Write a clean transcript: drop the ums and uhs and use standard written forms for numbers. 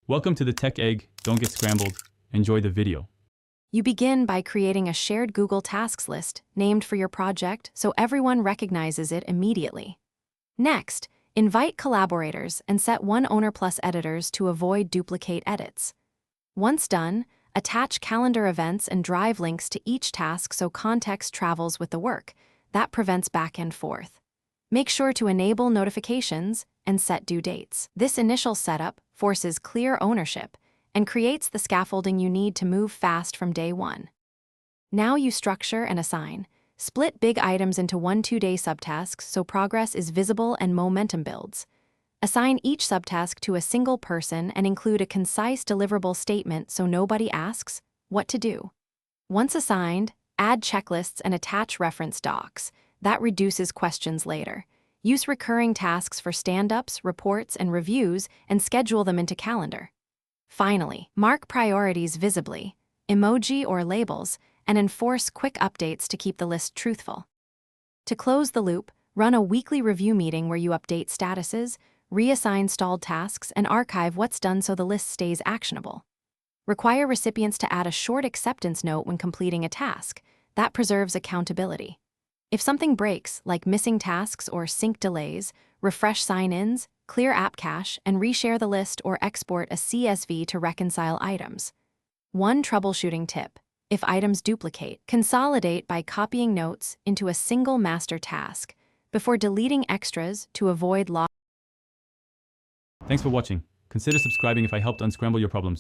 Welcome to the Tech Egg. Don't get scrambled. Enjoy the video. You begin by creating a shared Google Tasks list named for your project so everyone recognizes it immediately. Next, invite collaborators and set one owner plus editors to avoid duplicate edits. Once done, attach calendar events and drive links to each task so context travels with the work. That prevents back and forth. Make sure to enable notifications and set due dates. This initial setup forces clear ownership and creates the scaffolding you need to move fast from day one. Now you structure and assign. Split big items into 1-2-day subtasks so progress is visible and momentum builds. Assign each subtask to a single person and include a concise deliverable statement so nobody asks what to do. Once assigned, add checklists and attach reference docs. That reduces questions later. Use recurring tasks for stand-ups, reports, and reviews and schedule them into calendar. Finally, mark priorities visibly, emoji or labels, and enforce quick updates to keep the list truthful. To close the loop, run a weekly review meeting where you update statuses, reassign stalled tasks, and archive what's done so the list stays actionable. Require recipients to add a short acceptance note when completing a task. That preserves accountability. If something breaks, like missing tasks or sync delays, refresh sign-ins, clear app cache, and reshare the list or export a CSV to reconcile items. One troubleshooting tip: if items duplicate, consolidate by copying notes into a single master task before deleting extras to avoid loss. Thanks for watching. Consider subscribing if I helped unscramble your problems.